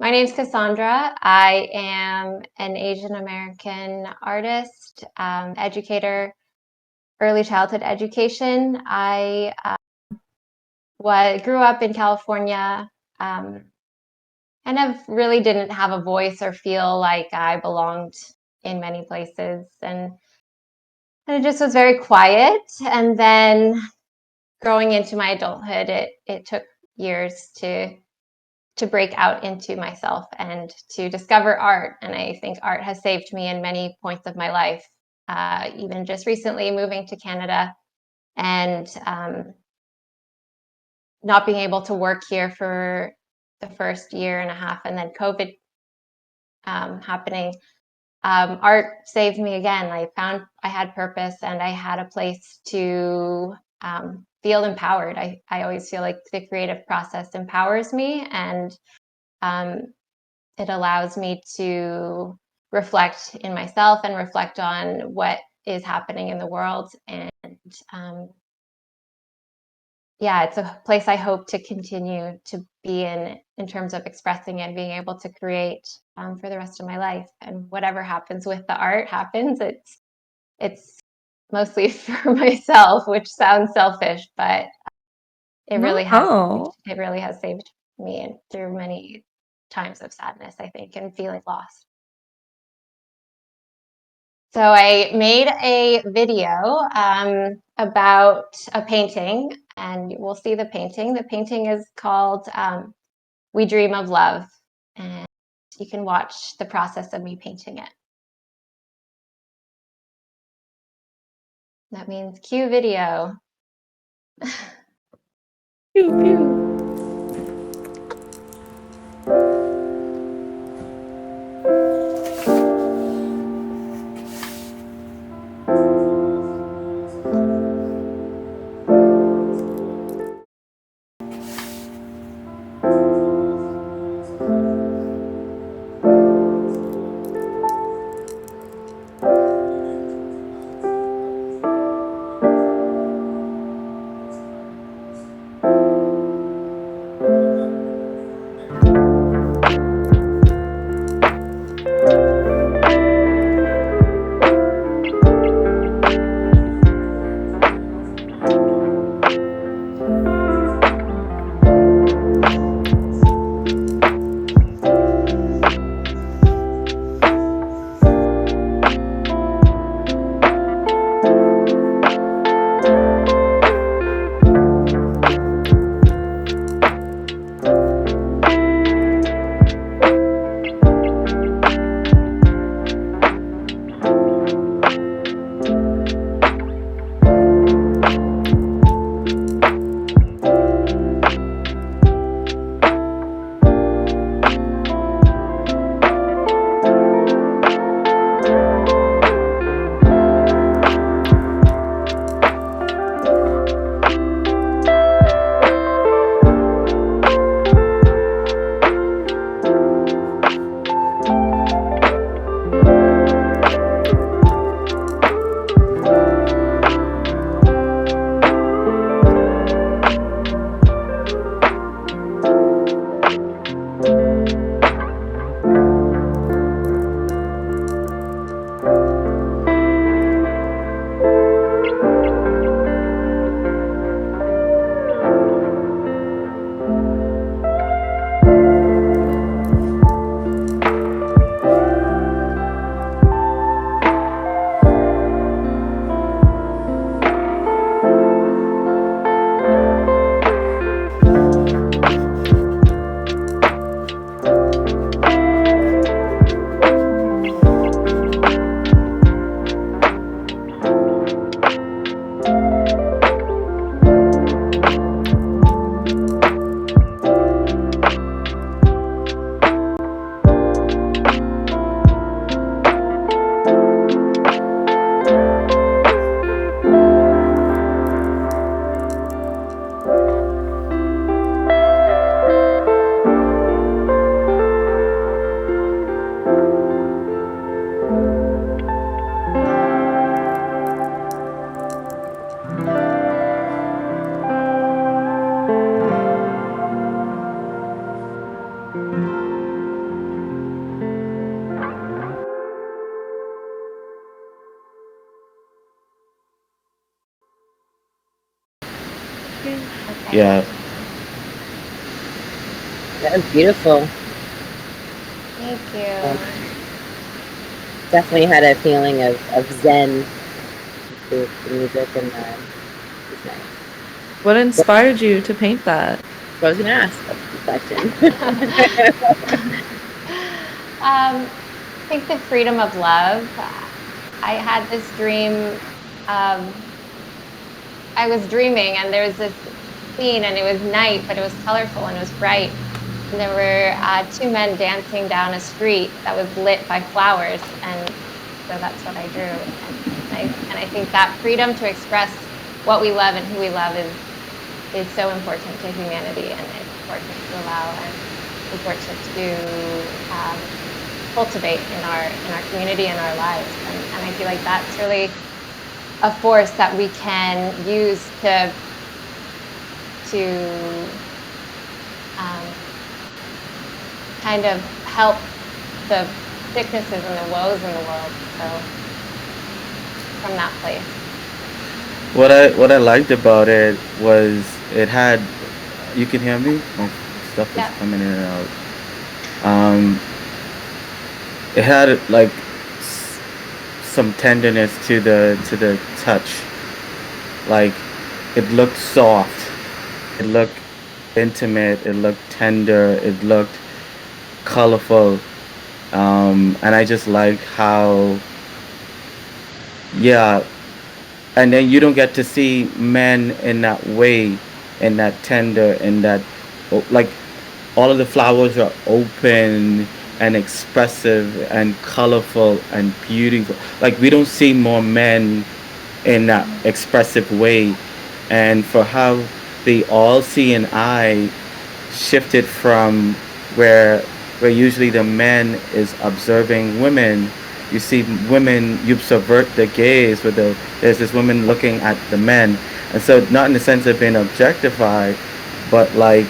My name's Cassandra. I am an Asian American artist, educator, early childhood education. I grew up in California, um, and really didn't have a voice or feel like I belonged in many places, and it just was very quiet. And then growing into my adulthood, it took years to break out into myself and to discover art. And I think art has saved me in many points of my life. Even just recently moving to Canada and not being able to work here for the first year and a half, and then COVID happening. Art saved me again. I found I had purpose and I had a place to feel empowered. I always feel like the creative process empowers me, and um, it allows me to reflect in myself and reflect on what is happening in the world. And um, yeah, it's a place I hope to continue to be in terms of expressing and being able to create for the rest of my life. And whatever happens with the art happens. It's mostly for myself, which sounds selfish, but No. it really has saved me through many times of sadness, I think, and feeling lost. So I made a video about a painting, and we'll see the painting. The painting is called We Dream of Love, and you can watch the process of me painting it. That means cue video. Pew, pew. Yeah. That was beautiful. Thank you. Definitely had a feeling of zen with the music and it's nice. What inspired you to paint that? So I was gonna ask. That's a good question. I think the freedom of love. I had this dream. I was dreaming, and there was this scene, and it was night, but it was colorful and it was bright. And there were two men dancing down a street that was lit by flowers, and so that's what I drew. And I think that freedom to express what we love and who we love is so important to humanity, and it's important to allow and important to cultivate in our community and our lives. And I feel like that's really a force that we can use to kind of help the sicknesses and the woes in the world. So from that place. What I liked about it was it had. You can hear me. My stuff is Yeah. coming in and out. It had like some tenderness to the touch. Like it looked soft. It looked intimate. It looked tender. It looked colorful. And I just like how, yeah. And then you don't get to see men in that way, in that tender, in that, like, all of the flowers are open and expressive and colorful and beautiful. Like, we don't see more men in that expressive way. And for how the all seeing eye shifted from where usually the man is observing women, you see women, you subvert the gaze with there's this woman looking at the men. And so not in the sense of being objectified, but like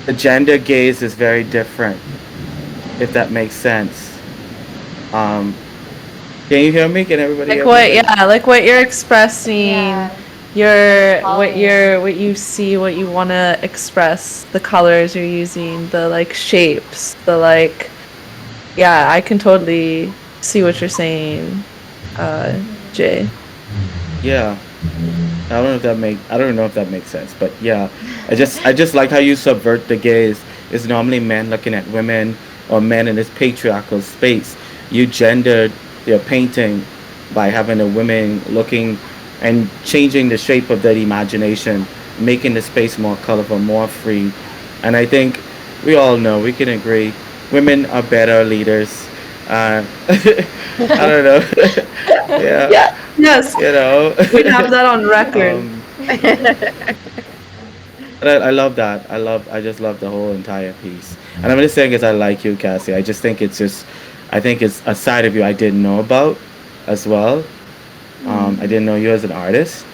the gender gaze is very different, if that makes sense. um can you hear me? Can everybody Like hear what? me? Yeah, like what you're expressing. Yeah. What you see, what you want to express, the colors you're using, the like shapes, the like. Yeah, I can totally see what you're saying, Jay. Yeah, I don't know if that makes sense, but yeah, I just like how you subvert the gaze. It's normally men looking at women or men in this patriarchal space. You gendered your painting by having the women looking and changing the shape of their imagination, making the space more colorful, more free. And I think we all know, we can agree, women are better leaders. I don't know. Yeah, Yeah. Yes. you know. We have that on record. um, I love that. I just love the whole entire piece. And I'm just saying, is I like you, Cassie. I just think it's just, I think it's a side of you I didn't know about as well. I didn't know you as an artist,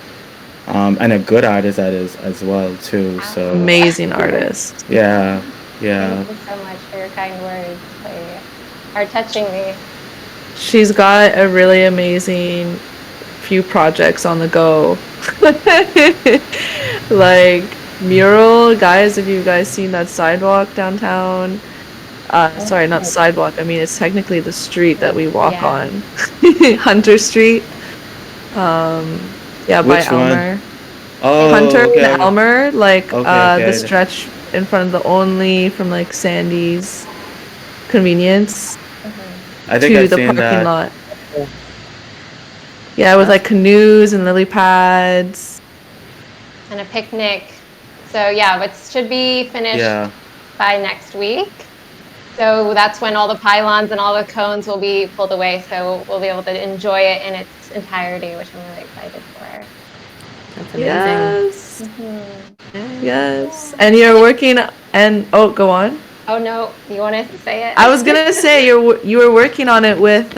and a good artist that is as well too. So Amazing artist. yeah, yeah, Thank you so much for your kind words. They are touching me. She's got a really amazing few projects on the go. Like mural, guys, have you guys seen that sidewalk downtown? Sorry, not sidewalk. I mean, it's technically the street that we walk Yeah. on. Hunter Street. Yeah, by Which one? Elmer. Oh, Hunter okay. and Elmer, like Okay. the stretch in front of the Only from like Sandy's Convenience I think to I've the seen parking that. lot. Yeah, with like canoes and lily pads. And a picnic. So yeah, it should be finished Yeah. by next week. So that's when all the pylons and all the cones will be pulled away. So we'll be able to enjoy it in its entirety, which I'm really excited for. That's amazing. Yes. Yes. And you're working and go on. Oh no, you want to say it? I was gonna say you were working on it with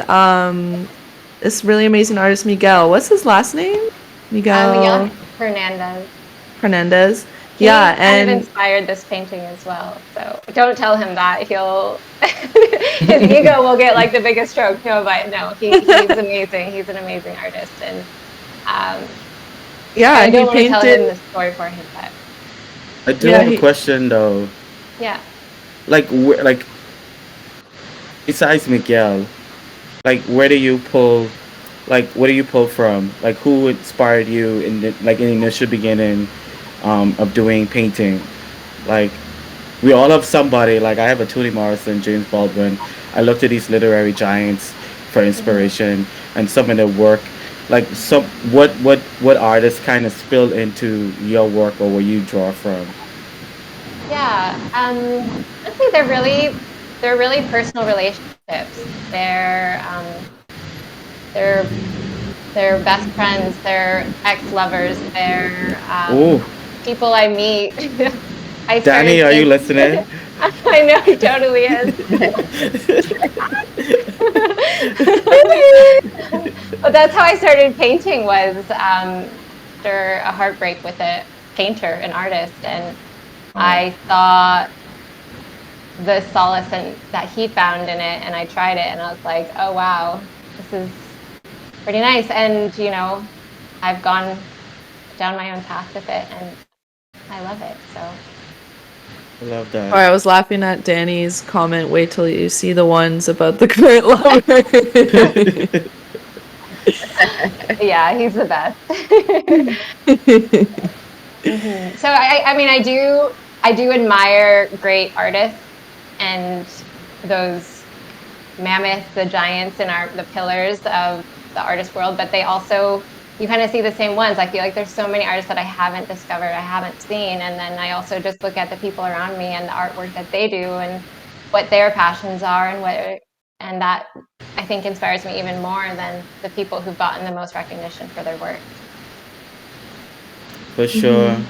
this really amazing artist Miguel. What's his last name? Miguel Hernandez. He Yeah, kind of and inspired this painting as well. So don't tell him that. He'll his ego will get like the biggest stroke. No, but no, he's amazing. He's an amazing artist, and Yeah, I he don't want to tell him painted. the story for him, but I do Yeah, have a he. question though. yeah. Like besides Miguel, like where do you pull, like where do you pull from? Like who inspired you in the like in the initial beginning, of doing painting? Like we all have somebody. Like I have a Toni Morrison, James Baldwin. I look to these literary giants for Hmm. inspiration and some of their work. Like some what artists kind of spill into your work or where you draw from? Yeah. Honestly, they're really personal relationships. They're they're best friends. They're ex lovers. They're Oh, people I meet. I started Danny, are you paint. listening? I know he totally is. But that's how I started painting was after a heartbreak with a painter, an artist, and Oh, I saw the solace that he found in it, and I tried it, and I was like, oh wow, this is pretty nice. And I've gone down my own path with it, and I love it. So I love Or that. I was laughing at Danny's comment. Wait till you see the ones about the current lover. yeah, he's the best. So I mean, I do admire great artists and those mammoths, the giants, and the pillars of the artist world. But they also, you kind of see the same ones. I feel like there's so many artists that I haven't discovered, I haven't seen, and then I also just look at the people around me and the artwork that they do and what their passions are and that I think inspires me even more than the people who've gotten the most recognition for their work. For sure, Mhm.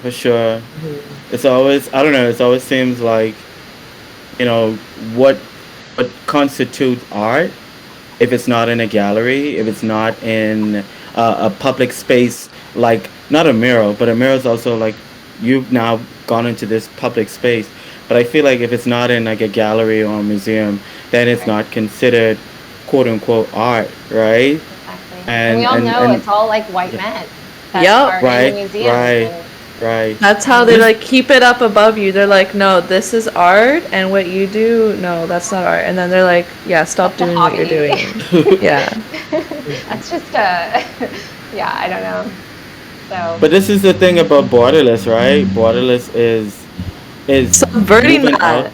for sure. Mhm. It's always, I don't know. It always seems like, you know what what constitutes art if it's not in a gallery, if it's not in a public space, like not a mural, but a mural is also like you've now gone into this public space. But I feel like if it's not in like a gallery or a museum, then it's Right. not considered quote unquote art, right? Exactly. And we And all and know and it's all like white men that Yep. are in the right, museums right, and right. That's how they and This like keep it up above you. They're like, no, this is art, and what you do, no, that's not art. And then they're like, yeah, stop that's a doing what you're hobby. doing. Yeah. That's just a yeah, I don't know. So But this is the thing about Borderless, right? Borderless is Subverting moving out. that.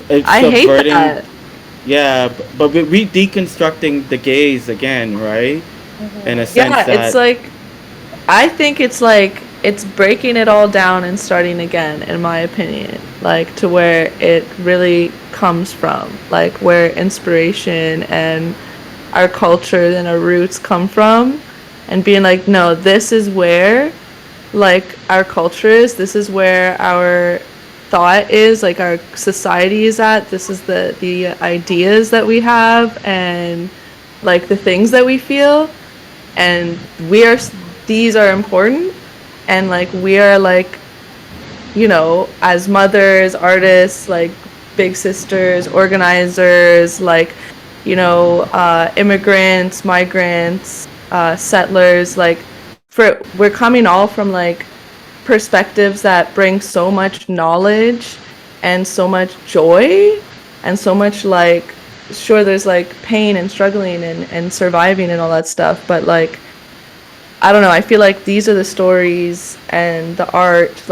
It's I hate subverting. that. Yeah, but we deconstructing the gaze again, right? In a mhm. sense Yeah, it's that like I think it's like it's breaking it all down and starting again, in my opinion. Like to where it really comes from, like where inspiration and our culture and our roots come from, and being like, no, this is where like our culture is. This is where our thought is. Like our society is at. This is the ideas that we have and like the things that we feel, and we are these are important, and like we are like, as mothers, artists, like big sisters, organizers, like, immigrants, migrants, settlers, like we're coming all from like perspectives that bring so much knowledge and so much joy and so much like, sure, there's like pain and struggling and surviving and all that stuff, but like I don't know. I feel like these are the stories and the art,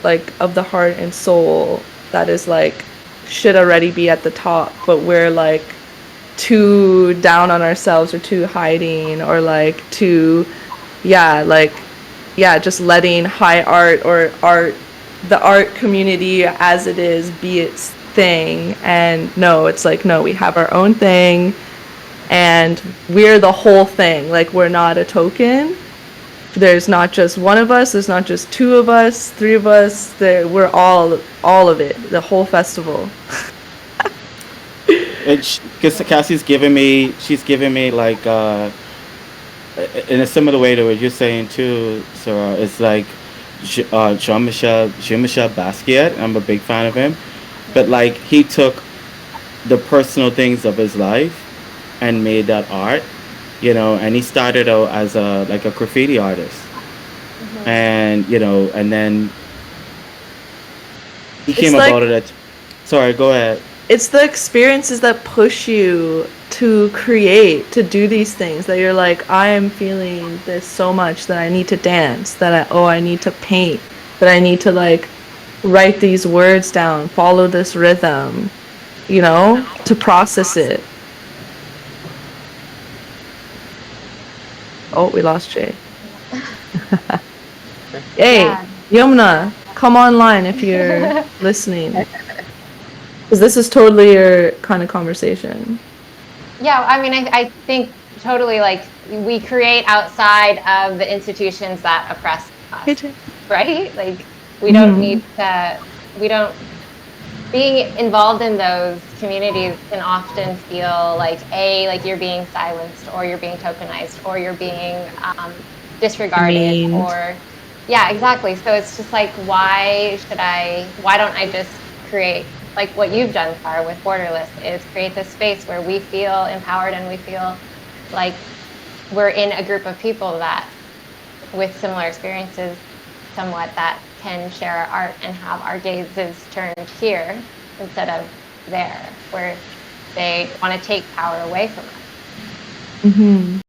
like of the heart and soul that is like should already be at the top, but we're like too down on ourselves or too hiding or like too, yeah, like, yeah, just letting high art or the art community as it is be its thing. And no, it's like, no, we have our own thing and we're the whole thing. Like we're not a token. There's not just one of us, there's not just two of us, three of us. We're all of it, the whole festival. because Cassie's giving me, she's giving me like in a similar way to what you're saying too, Sarah. It's like Jean Michel Basquiat. I'm a big fan of him, but Mhm. like he took the personal things of his life and made that art. and he started out as a graffiti artist, Mhm. and and then he It's came like about it at. Sorry, go ahead. it's the experiences that push you to create, to do these things that you're like, I am feeling this so much that I need to dance, I need to paint, that I need to like write these words down, follow this rhythm, to process it. Oh, we lost Jay. Hey, Yeah. Yumna, come online if you're listening. Because this is totally your kind of conversation. Yeah, I mean, I think totally like we create outside of the institutions that oppress Hey, us, Jay. right? Like we don't Mhm. need to, we don't, being involved in those communities can often feel like you're being silenced or you're being tokenized or you're being disregarded Mean. or, yeah, exactly. So it's just like, why don't I just create like what you've done, Sarah, with Borderless, is create this space where we feel empowered and we feel like we're in a group of people that with similar experiences somewhat that can share our art and have our gazes turned here instead of there, where they want to take power away from us. Mhm.